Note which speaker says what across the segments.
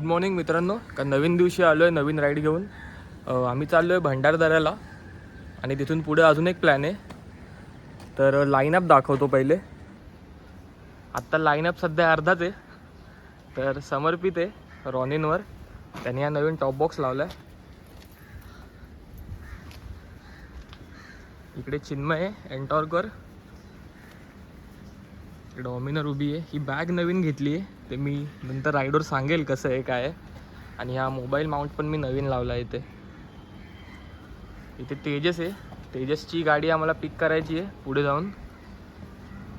Speaker 1: Good morning मित्रांनो. का नवीन दिवशी आलो आहे नवीन राईड घेऊन. आम्ही चाललो आहे भंडारदऱ्याला आणि तिथून पुढे अजून एक प्लॅन आहे. तर लाईनअप दाखवतो पहिले. आत्ता लाईनअप सध्या अर्धाच आहे. तर समर्पित आहे रॉनिनवर, त्याने हा नवीन टॉप बॉक्स लावला आहे. इकडे चिन्मय आहे एन्टॉर्कवर, डॉमिनर उभी आहे. ही बॅग नवीन घेतली आहे, ते मी नंतर राईडवर सांगेल कसं आहे काय आहे. आणि हा मोबाईल माउंट पण मी नवीन लावला आहे. इथे तेजस आहे. तेजसची गाडी आम्हाला पिक करायची आहे पुढे जाऊन.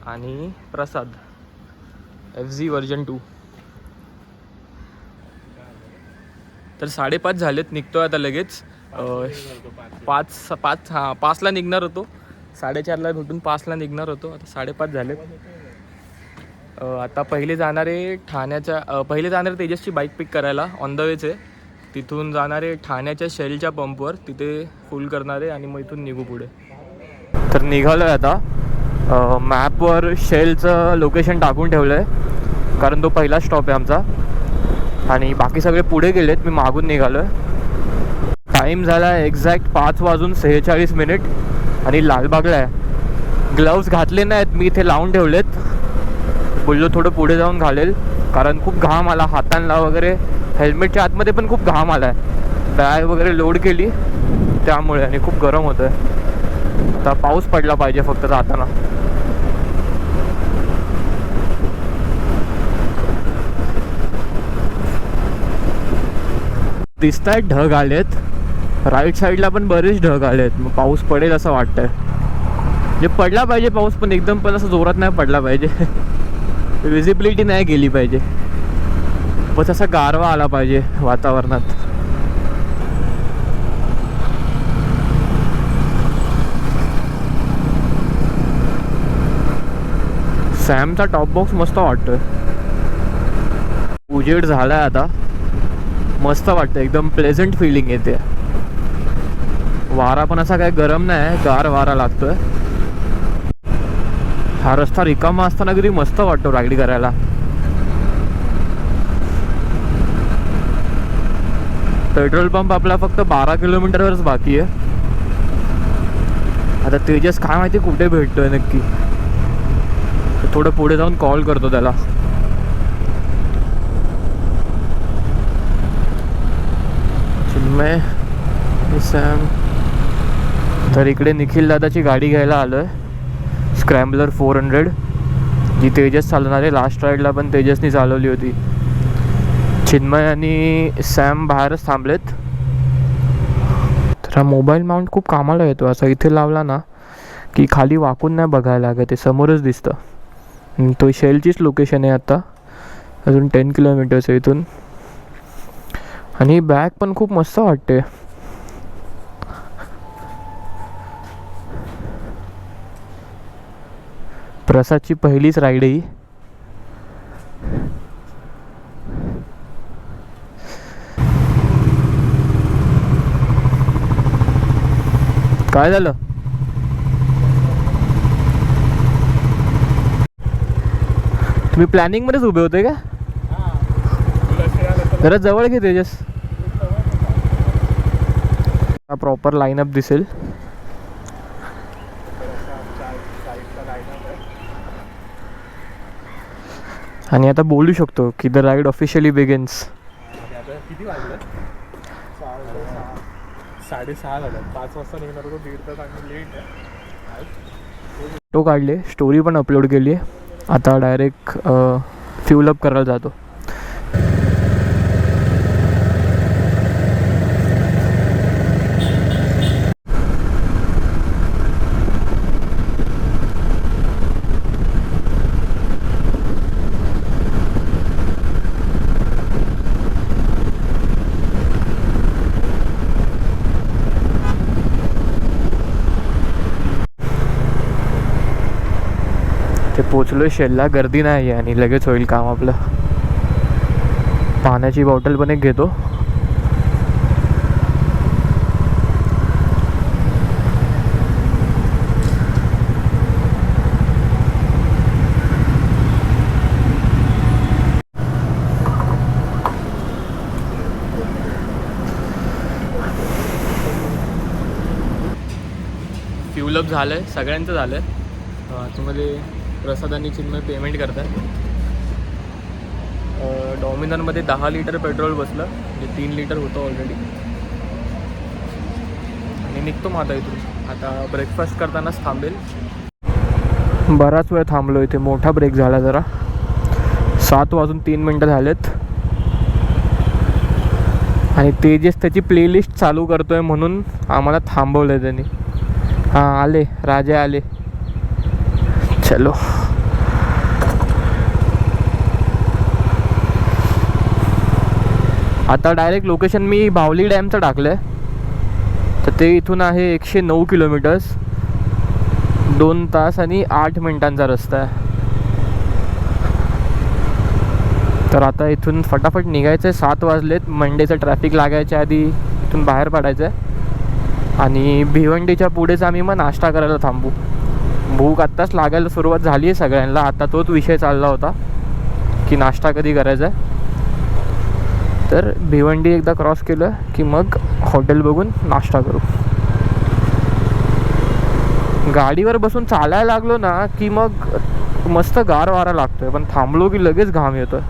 Speaker 1: आणि प्रसाद FZ वर्जन 2. तर 5:30 झालेत, निघतो आता लगेच. 5ला निघणार होतो, 4:30ला भेटून 5ला निघणार होतो. आता 5:30 झालेत. आता पहिले जाणारे तेजसची बाईक पिक करायला ऑन द वेच आहे. तिथून जाणारे ठाण्याच्या शेलच्या पंपवर, तिथे फुल करणारे आणि मग इथून निघू पुढे. तर निघालो आहे आता. मॅपवर शेलचं लोकेशन टाकून ठेवलं आहे, कारण तो पहिला स्टॉप आहे आमचा. आणि बाकी सगळे पुढे गेलेत, मी मागून निघालो आहे. टाईम झाला एक्झॅक्ट 5:46 आणि लालबागला आहे. ग्लव्स घातले नाहीत मी, इथे लावून ठेवलेत. बोललो थोडं पुढे जाऊन घालेल, कारण खूप घाम आला हातांना वगैरे. हेल्मेटच्या आतमध्ये पण खूप घाम आला आहे. बॅग वगैरे लोड केली त्यामुळे, आणि खूप गरम होतं आहे. आता पाऊस पडला पाहिजे फक्त जाताना. दिसत आहेत ढग आलेत, राईट साईडला पण बरेच ढग आलेत. मग पाऊस पडेल असं वाटतंय. म्हणजे पडला पाहिजे पाऊस, पण एकदम पण असं जोरात नाही पडला पाहिजे. विजिबिलिटी नाही गेली पाहिजे, बस असा गारवा आला पाहिजे वातावरणात. सॅमचा टॉप बॉक्स मस्त वाटतोय. उजेड झालाय आता, मस्त वाटतं, एकदम प्लेझंट फिलिंग येते. वारा पण असा काय गरम नाही, गार वारा लागतोय. हा रस्ता रिकामा असताना कधी मस्त वाटतो राईड करायला. पेट्रोल पंप आपला फक्त 12 किलोमीटरवरच बाकी आहे. आता तेजस काय माहिती कुठे भेटतोय नक्की. थोडं पुढे जाऊन कॉल करतो त्याला. चिन्मय, सॅम. तर इकडे निखिल दादाची गाडी घ्यायला आलोय, स्क्रॅम्बलर 400, जी तेजस चालवणार आहे. लास्ट राईडला पण तेजसनी चालवली होती. चिन्मय आणि सॅम बाहेरच थांबलेत. तर हा मोबाईल माउंट खूप कामाला येतो. असा इथे लावला ना की खाली वाकून नाही बघायला लागत, ते समोरच दिसतं. तो शेलचीच लोकेशन आहे आता, अजून 10 किलोमीटर्स आहे इथून. आणि बॅग पण खूप मस्त वाटते. प्रसादची पहिलीच राईड आहे. काय झालं? तुम्ही प्लॅनिंग मध्येच उभे होते का? जरा जवळ घे तेजस, प्रॉपर लाईनअप दिसेल. आणि आता बोलू शकतो की द राईड ऑफिशियली बिगिन्स.
Speaker 2: किती वाजलं? 6:30 झालं. 5 वाजता निघणार होतो, 1.5 तास आम्ही लेट आहे.
Speaker 1: फोटो काढले, स्टोरी पण अपलोड केली आहे. आता डायरेक्ट फ्यूल अप करायला जातो. ते पोचलो शेलला, गर्दी नाही आहे आणि लगेच होईल काम आपलं. पाण्याची बॉटल पण एक घेतो. पुलअप झालं आहे, सगळ्यांचं झालं आहे. आतमध्ये प्रसाद आणि चिन्मय पेमेंट करतात. डॉमिनरमध्ये 10 लिटर पेट्रोल बसलं, म्हणजे 3 लिटर होतं ऑलरेडी. आणि निघतो मग आता इथून. आता ब्रेकफास्ट करतानाच थांबेल. बराच वेळ थांबलो इथे, मोठा ब्रेक झाला जरा. 7:03 झालेत आणि तेजस त्याची प्लेलिस्ट चालू करतोय म्हणून आम्हाला थांबवलं आहे त्यांनी. हां आले, राजा आले. चलो आता डायरेक्ट लोकेशन मी भावली डॅमचं टाकलं आहे. तर ते इथून आहे 109 किलोमीटर्स, 2 तास आणि 8 मिनिटांचा रस्ता आहे. तर आता इथून फटाफट निघायचं आहे. 7 वाजलेत. मंडेचं ट्रॅफिक लागायच्या आधी इथून बाहेर पडायचं आहे. आणि भिवंडीच्या पुढेच आम्ही मग नाश्ता करायला थांबू. भूक आत्ताच लागायला सुरुवात झाली आहे सगळ्यांना. आता तोच विषय चालला होता की नाश्ता कधी करायचा आहे. तर भिवंडी एकदा क्रॉस केलं की मग हॉटेल बघून नाश्ता करू. गाडीवर बसून चालायला लागलो ना की मग मस्त गार वारा लागतोय, पण थांबलो की लगेच घाम येतोय.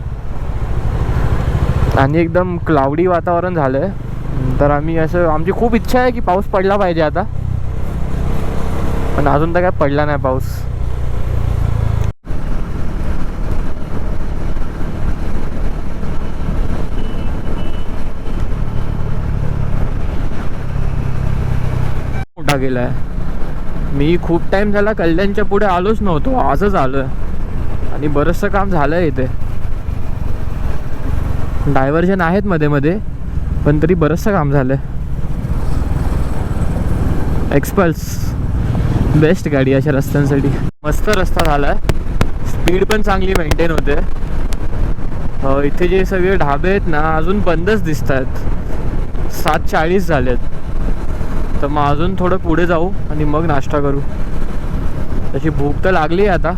Speaker 1: आणि एकदम क्लाउडी वातावरण झालं आहे. तर आमची खूप इच्छा आहे की पाऊस पडला पाहिजे आता, पण अजून तर काय पडला नाही पाऊस. मोठा गेला आहे. मी खूप टाईम झाला कल्याणच्या पुढे आलोच नव्हतो, आजच आलो आहे. आणि बरंचसं काम झालं आहे इथे. डायव्हर्जन आहेत मध्ये मध्ये, पण तरी बरंचसं काम झालं आहे. एक्सपल्स बेस्ट गाडी अशा रस्त्यांसाठी. मस्त रस्ता झाला आहे, स्पीड पण चांगली मेंटेन होते. इथे जे सगळे ढाबे आहेत ना अजून बंदच दिसत आहेत. 7:40 झालेत. तर मग अजून थोडं पुढे जाऊ आणि मग नाश्ता करू. तशी भूक तर लागली आहे आता.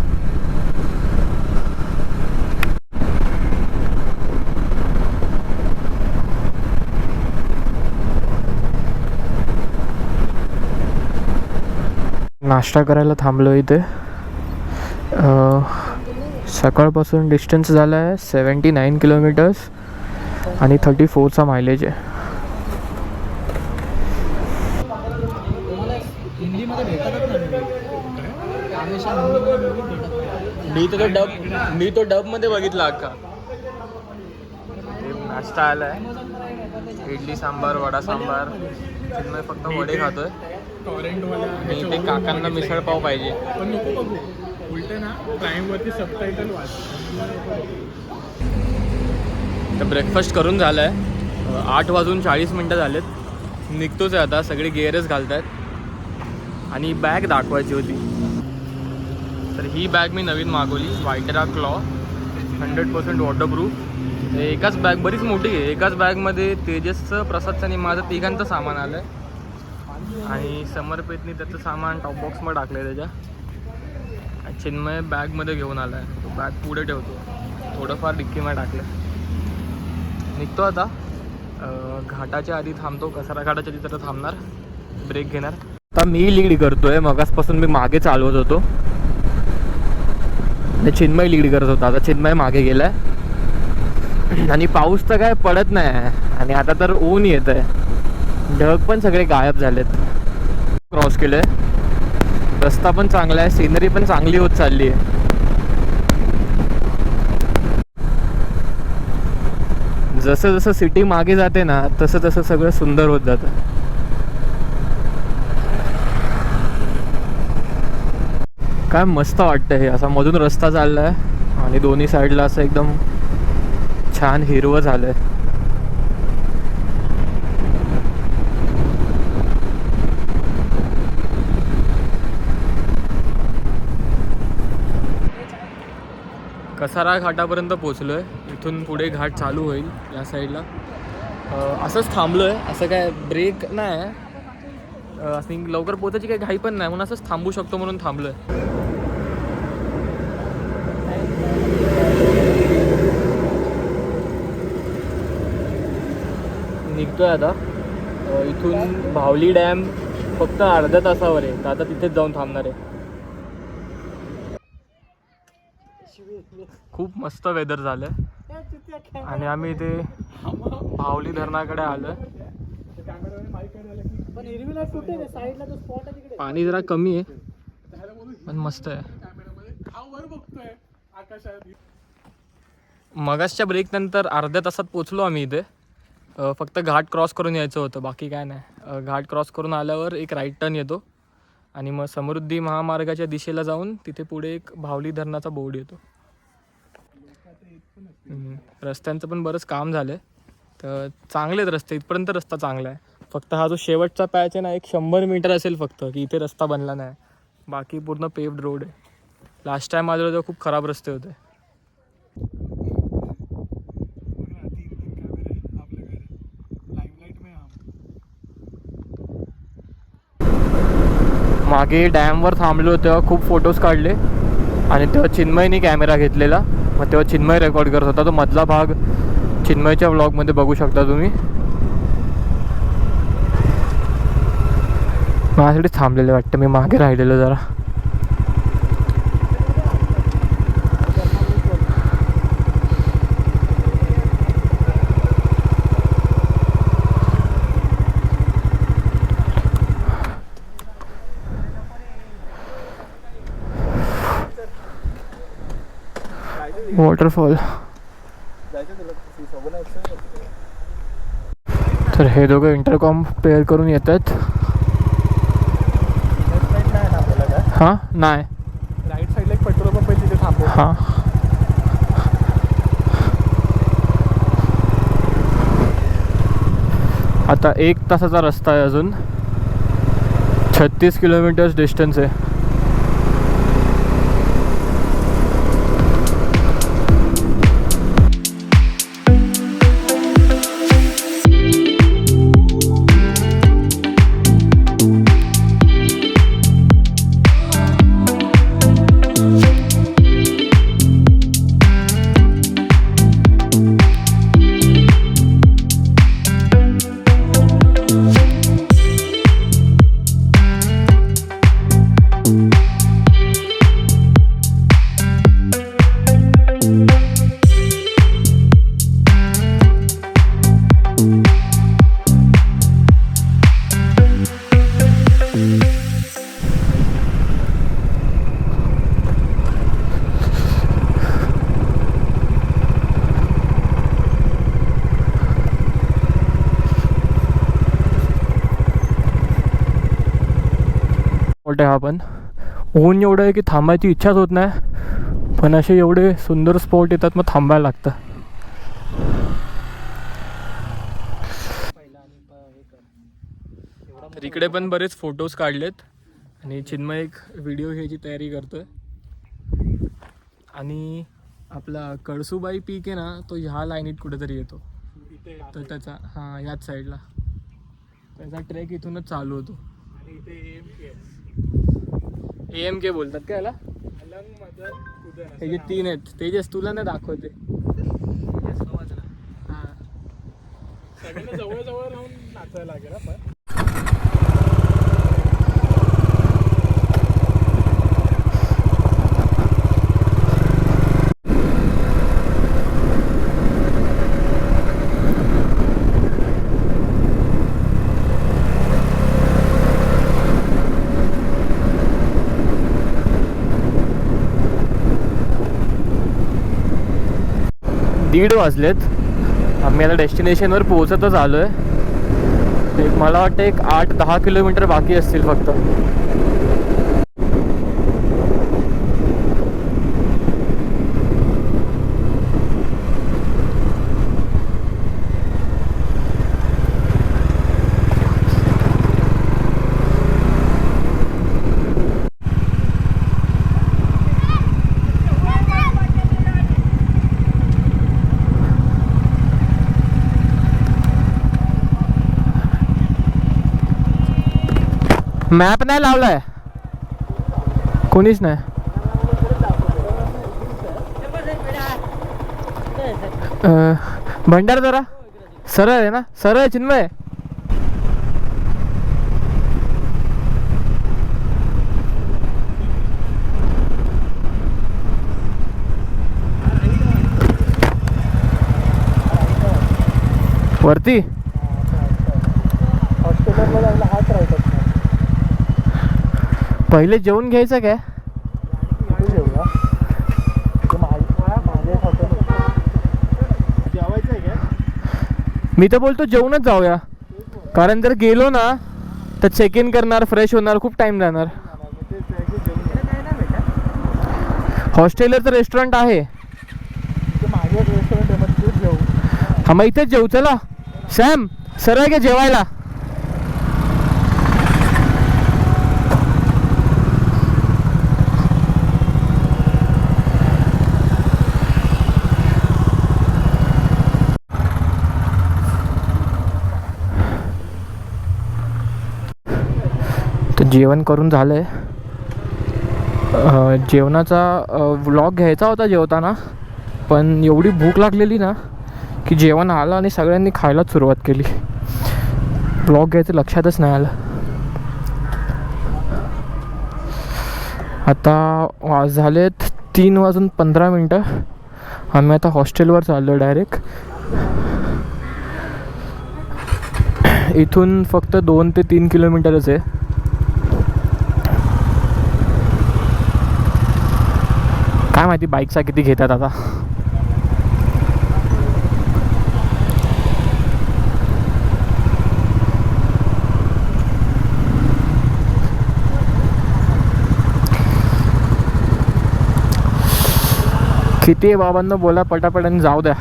Speaker 1: नाश्ता करायला थांबलो इथे. सकाळपासून डिस्टन्स झाला आहे 79 किलोमीटर्स आणि 34चा मायलेज आहे. मी तो डब मध्ये बघितला अख्खा. नाश्ता आलाय, इडली सांबार, वडा सांबार. चिन्मय फक्त वडे खातोय आणि ते काकांना मिसळ पाव पाहिजे.
Speaker 2: पण नको बघू, उलट ना प्राईमवरती सबटायटल वाच.
Speaker 1: तर ब्रेकफास्ट करून झालं आहे. 8:40 झालेत. निघतोच आहे आता. सगळे गिअरच घालत आहेत. आणि बॅग दाखवायची होती. तर ही बॅग मी नवीन मागवली, वायटेरा क्लॉ, 100% वॉटरप्रूफ. एकाच बॅग बरीच मोठी आहे. एकाच बॅगमध्ये तेजसचं, प्रसादचं आणि माझं तिघांचं सामान आलं आहे. आणि समर्पितनी त्याचं सामान टॉप बॉक्समध्ये टाकलं आहे त्याच्या. चिन्मय बॅगमध्ये घेऊन आला आहे. तो बॅग पुढे ठेवतो, थोडंफार डिक्कीमध्ये टाकलं. निघतो आता. घाटाच्या आधी थांबतो, कसारा घाटाच्या आधी तर थांबणार, ब्रेक घेणार. आता मी लीड करतोय, मगासपासून मी मागे चालवत होतो. चिन्मय लीड करत होता. आता चिन्मय मागे गेलाय. आणि पाऊस तर काय पडत नाही. आणि आता तर ऊन येत आहे. ढग पण सगळे गायब झालेत. क्रॉस केलंय. रस्ता पण चांगला आहे, सिनरी पण चांगली होत चालली आहे. जसं जसं सिटी मागे जाते ना तसं तसं सगळं सुंदर होत जातं. काय मस्त वाटतं हे. असा मधून रस्ता चाललाय आणि दोन्ही साईडला असं एकदम छान हिरवं झालंय. कसारा घाटापर्यंत पोचलोय. इथून पुढे घाट चालू होईल या साईडला. असंच थांबलोय, असं काय ब्रेक नाही आहे. असं लवकर पोचायची काही घाई पण नाही, म्हणून असंच थांबू शकतो म्हणून थांबलोय. निघतोय आता. इथून भावली डॅम फक्त अर्ध्या तासावर आहे, तर आता तिथेच जाऊन थांबणार आहे. खूप मस्त वेदर झालं आणि आम्ही इथे भावली धरणाकडे आलो. पाणी जरा कमी आहे पण मस्त आहे. मगासच्या ब्रेक नंतर अर्ध्या तासात पोचलो आम्ही इथे. फक्त घाट क्रॉस करून यायचं होतं, बाकी काय नाही. घाट क्रॉस करून आल्यावर एक राईट टर्न येतो आणि मग समृद्धी महामार्गाच्या दिशेला जाऊन तिथे पुढे एक भावली धरणाचा बोर्ड येतो. रस्त्यांचं पण बरंच काम झालं आहे, तर चांगलेच रस्ते, इथपर्यंत रस्ता चांगला आहे. फक्त हा जो शेवटचा पॅच आहे ना, एक 100 मीटर असेल फक्त, की इथे रस्ता बनला नाही. बाकी पूर्ण पेव्ड रोड आहे. लास्ट टाइम आलो तेव्हा खूप खराब रस्ते होते. मागे डॅमवर थांबलो तेव्हा खूप फोटोज काढले आणि तेव्हा चिन्मयनी कॅमेरा घेतलेला. मग तेव्हा चिन्मय रेकॉर्ड करत होता. तो मधला भाग चिन्मयच्या व्लॉगमध्ये बघू शकता तुम्ही. माझ्यासाठी थांबलेले वाटतं, मी मागे राहिलेलो जरा. वॉटरफॉल. तर हे दोघं इंटरकॉम पेअर करून येत आहेत. हां नाही,
Speaker 2: राईट साईडला एक पेट्रोल पंप आहे, तिथे थांबव.
Speaker 1: हां आता 1 तासाचा रस्ता आहे अजून. 36 किलोमीटर्स डिस्टन्स आहे. आहे हा पण. ऊन एवढं आहे की थांबायची इच्छाच होत नाही, पण असे एवढे सुंदर स्पॉट येतात मग थांबायला लागतं. तर इकडे पण बरेच फोटोज काढलेत आणि चिन्मय एक व्हिडिओ घ्यायची तयारी करतोय. आणि आपला कळसुबाई पीक आहे ना, तो ह्या लाईनीत कुठेतरी येतो. तर त्याचा हां ह्याच साईडला त्याचा ट्रेक इथूनच चालू होतो. AMK बोलतात का याला? हे जे 3 आहेत तेजस तुला नाही दाखवते.
Speaker 2: सगळ्यांना जवळ जवळ राहून नाचायला लागेल. पण
Speaker 1: दीड वाजलेत. आम्ही आता डेस्टिनेशनवर पोहोचतच आलो आहे. मला वाटतं एक 8-10 किलोमीटर बाकी असतील फक्त. मॅप नाही लावलाय कोणीच नाही. भंडार जरा सरळ आहे ना, सरळ आहे चिन्मय. वरती
Speaker 2: हॉस्टेलरला जायला हात राहतात ना.
Speaker 1: पहिले जेवून घ्यायचं काय?
Speaker 2: इथे जेवूया. ते माझे हॉटेल जेवायचं आहे काय?
Speaker 1: मी तर बोलतो जेवूनच जाऊया, कारण जर गेलो ना तर चेक इन करणार, फ्रेश होणार, खूप टाइम जाणार. हॉस्टेलरचं रेस्टॉरंट आहे.
Speaker 2: माझे रेस्टॉरंट आहे, मग तेच जेवू.
Speaker 1: हा मग इथेच जेऊ. चला सॅम, सरळ घे जेवायला. तर जेवण करून झालं आहे. जेवणाचा व्लॉग घ्यायचा होता जेवताना, पण एवढी भूक लागलेली ना की जेवण आलं आणि सगळ्यांनी खायलाच सुरुवात केली. व्लॉग घ्यायचं लक्षातच नाही आलं. आता झालेत 3:15. आम्ही आता हॉस्टेलवर चाललो डायरेक्ट. इथून फक्त 2 ते 3 किलोमीटरच आहे. काय माहिती बाईकचा किती घेतात आता. किती आहे बाबांना बोला पटापट आणि जाऊ द्या.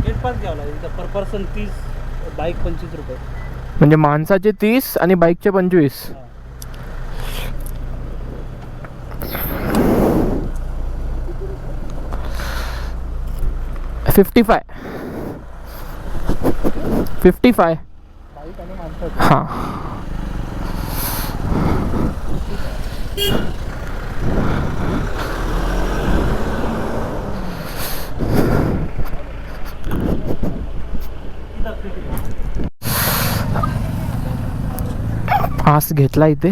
Speaker 2: गेट पास घ्यावं लागेल पर पर्सन 30, बाईक 25 रुपये.
Speaker 1: म्हणजे माणसाचे 30 आणि बाईकचे 25. 55.
Speaker 2: बाईक आणि माणसाचं.
Speaker 1: हां. पास घेतला इथे.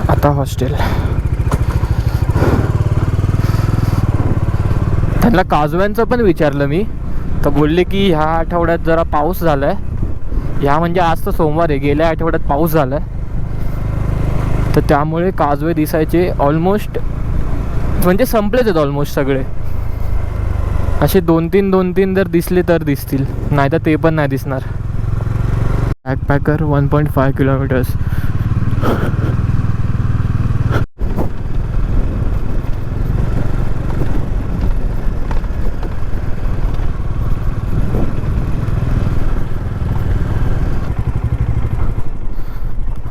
Speaker 1: आता हॉस्टेल. त्यांना काजव्यांचं पण विचारलं मी, तर बोलले की ह्या आठवड्यात जरा पाऊस झाला आहे. ह्या म्हणजे आज तर सोमवार आहे, गेल्या आठवड्यात पाऊस झाला आहे, तर त्यामुळे काजवे दिसायचे ऑलमोस्ट, म्हणजे संपलेच आहेत ऑलमोस्ट सगळे. असे 2-3 जर दिसले तर दिसतील, नाही तर ते पण नाही दिसणार. बॅकपॅकर 1.5 किलोमीटर्स.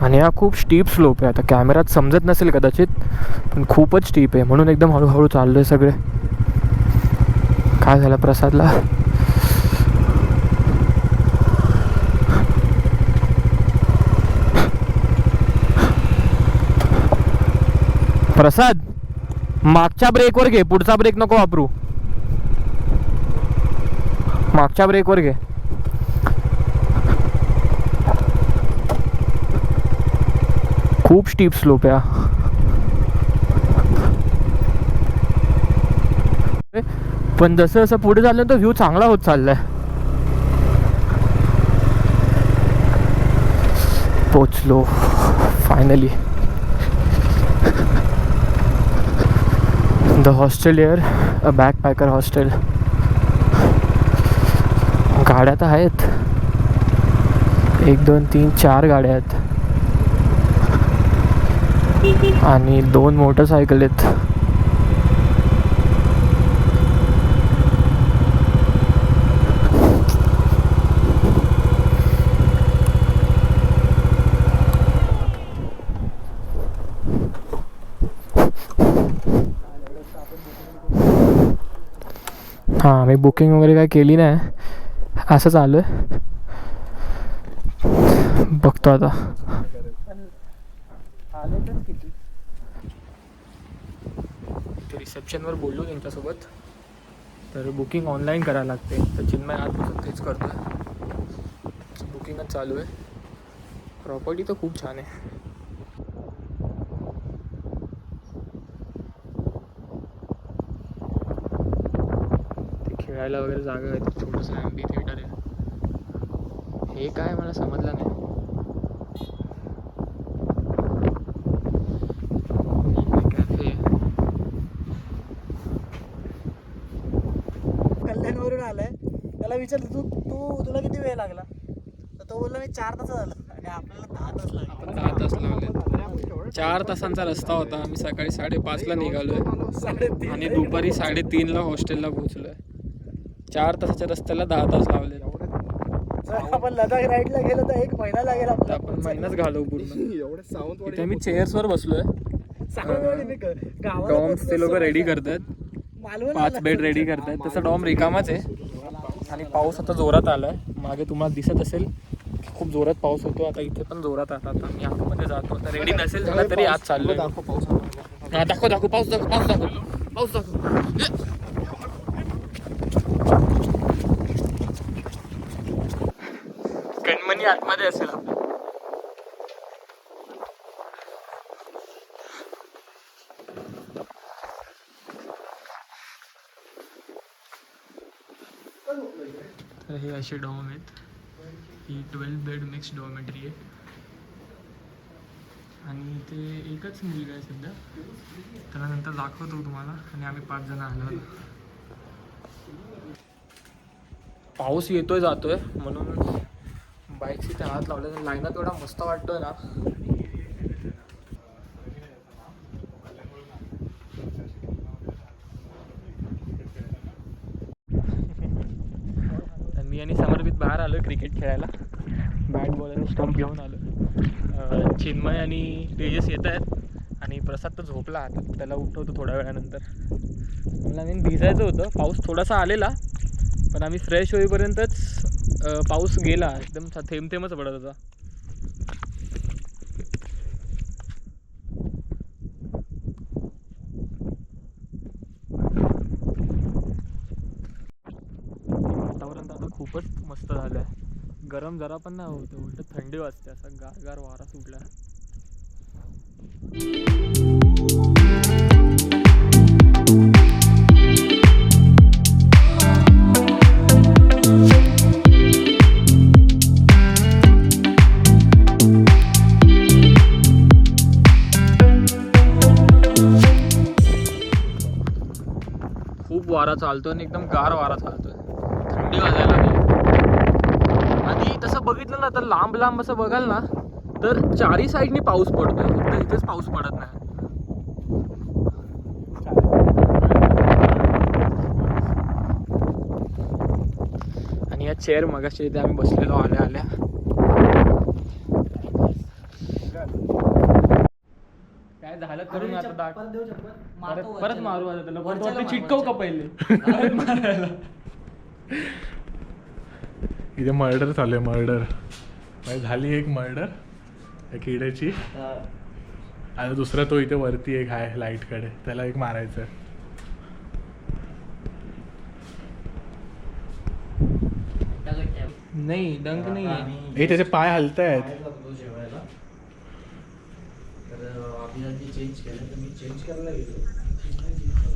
Speaker 1: आणि हा खूप स्टीप स्लोप आहे. आता कॅमेऱ्यात समजत नसेल कदाचित, पण खूपच स्टीप आहे, म्हणून एकदम हळूहळू चाललो आहे सगळे. काय झालं प्रसादला? प्रसाद, मागच्या ब्रेकवर घे, पुढचा ब्रेक नको वापरू. मागच्या ब्रेकवर घे. खूप स्टीप स्लोप आहे. पण जसं जसं पुढे चाललं तर व्ह्यू चांगला होत चाललाय. पोचलो finally. The hostel here, a backpacker hostel. गाड्या तर आहेत, 1 2 3 4 गाड्या आहेत आणि 2 मोटरसायकल आहेत. हां, मी बुकिंग वगैरे काय केली नाही, असंच आलो आहे. बघतो आता. रिसेप्शनवर बोललो त्यांच्यासोबत, तर बुकिंग ऑनलाईन करायला लागते. तर चिन्मय आजपासून तेच करतो आहे, बुकिंगच चालू आहे. प्रॉपर्टी तर खूप छान आहे. खेळायला वगैरे जागा आहे. छोटंसं ॲम्पी थिएटर आहे. हे काय मला समजलं नाही. कॅफे
Speaker 3: कल्याणवरून आलाय. त्याला विचारलं तुला किती वेळ लागला, तर तो बोलला मी 4 तास झालं आणि आपल्याला 10 तास लागले.
Speaker 1: 10 तास लावले. 4 तासांचा रस्ता होता. आम्ही सकाळी 5:30ला निघालोय आणि दुपारी 3:30ला हॉस्टेलला पोहोचलोय. 4 तासाच्या रस्त्याला 10 तास लावले.
Speaker 3: जर आपण लडाख राईडला गेलो तर 1 महिना लागेल
Speaker 1: तर
Speaker 3: आपल्याला.
Speaker 1: आपण महिनाच घालवू पूर्ण.
Speaker 2: एवढे सावंतवाडी
Speaker 1: इथे मी चेअर्सवर बसलोय. डॉम्स ते लोक रेडी करतात. 5 बेड रेडी करतात. तसं डॉम रिकामाच आहे आणि पाऊस आता जोरात आलाय. मागे तुम्हाला दिसत असेल खूप जोरात पाऊस होतो. आता इथे पण जोरात आला. आता मी आतमध्ये जातो. आता रेडी नसेल झाला तरी आत चाललोय. हा दाखव पाऊस दाखव. कणमणी आतमध्ये असेल. तर हे असे डॉम आहेत. ही 12 बेड मिक्स डॉर्मेटरी आहे आणि इथे एकच मुलगा आहे सध्या. त्याला नंतर दाखवतो तुम्हाला. आणि आम्ही 5 जण आलो. पाऊस येतोय जातोय म्हणून बाईकची ते हात लावले. लाईनात एवढा मस्त वाटतोय ना. मी आणि समर्पित बाहेर आलो क्रिकेट खेळायला. बॅट बॉल आणि स्टंप घेऊन आलो. चिन्मय आणि तेजस येत आहेत आणि प्रसाद तर झोपला. आता त्याला उठवतो थोड्या वेळानंतर. मला मी भिजायचं होतं. पाऊस थोडासा आलेला पण आम्ही फ्रेश होईपर्यंतच पाऊस गेला. एकदम थेंबच पडत होता. वातावरण तर आता खूपच मस्त झालं आहे. गरम जरा पण नाही होतं. उलट थंडी वाजते. असा गारगार वारा सुटला. खूप वारा चालतोय आणि एकदम गार वारा चालतोय. थंडी वाजायला लागली. आणि तसं बघितलं ना तर लांब असं बघाल ना तर 4ही साईडनी पाऊस पडतोय. फक्त इथेच पाऊस पडत नाही. आणि या चेअर मगाशी इथे आम्ही बसलेलो आल्या काय झालं करून आता दाट परत मारू. आता त्याला चिटकव का पहिले.
Speaker 2: इथे मर्डर चालू आहे. मर्डर झाली एक मर्डर त्या किड्याची. आणि दुसरा तो इथे वरती एक आहे लाईटकडे. त्याला एक मारायचं.
Speaker 1: नाही डंक नाही.
Speaker 2: हे त्याचे पाय हलत आहेत.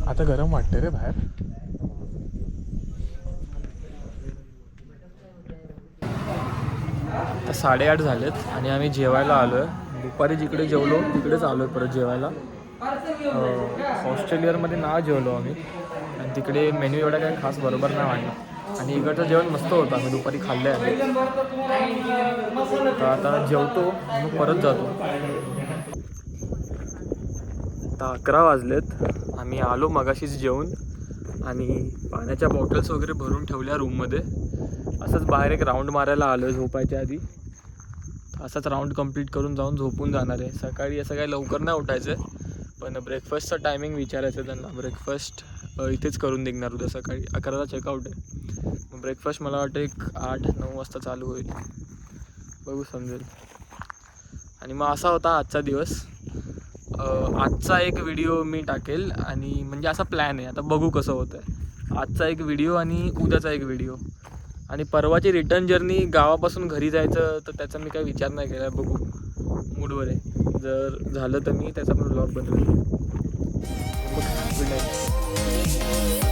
Speaker 2: आता गरम वाटतंय रे बाहेर.
Speaker 1: आता 8:30 झालेत आणि आम्ही जेवायला आलो आहे. दुपारी जिकडे जेवलो तिकडेच आलो आहे परत जेवायला. ऑस्ट्रेलियामध्ये ना जेवलो आम्ही आणि तिकडे मेन्यू एवढा काही खास बरोबर नाही वाटला. आणि इकडचं जेवण मस्त होतं. आम्ही दुपारी खाल्लं आहे. तर आता जेवतो मग परत जातो. आता 11 वाजलेत. आम्ही आलो मगाशीच जेवून आणि पाण्याच्या बॉटल्स वगैरे भरून ठेवल्या रूममध्ये. असंच बाहेर एक राऊंड मारायला आलो आहे झोपायच्या आधी. असाच राऊंड कंप्लीट करून जाऊन झोपून जाणार आहे. सकाळी असं काही लवकर नाही उठायचं आहे. पण ब्रेकफास्टचा टायमिंग विचारायचं त्यांना. ब्रेकफास्ट इथेच करून निघणार उद्या सकाळी. 11ला चेकआउट आहे. मग ब्रेकफास्ट मला वाटतं एक 8-9 वाजता चालू होईल. बघू समजेल. आणि मग असा होता आजचा दिवस. आजचा एक व्हिडिओ मी टाकेल आणि म्हणजे असा प्लॅन आहे. आता बघू कसं होतं आहे. आजचा एक व्हिडिओ आणि उद्याचा एक व्हिडिओ. आणि परवाची रिटर्न जर्नी गावापासून घरी जायचं तर त्याचा मी काही विचार नाही केला. बघू मूडवर आहे. जर झालं तर मी त्याचा पण व्लॉग बनवेल. Good night.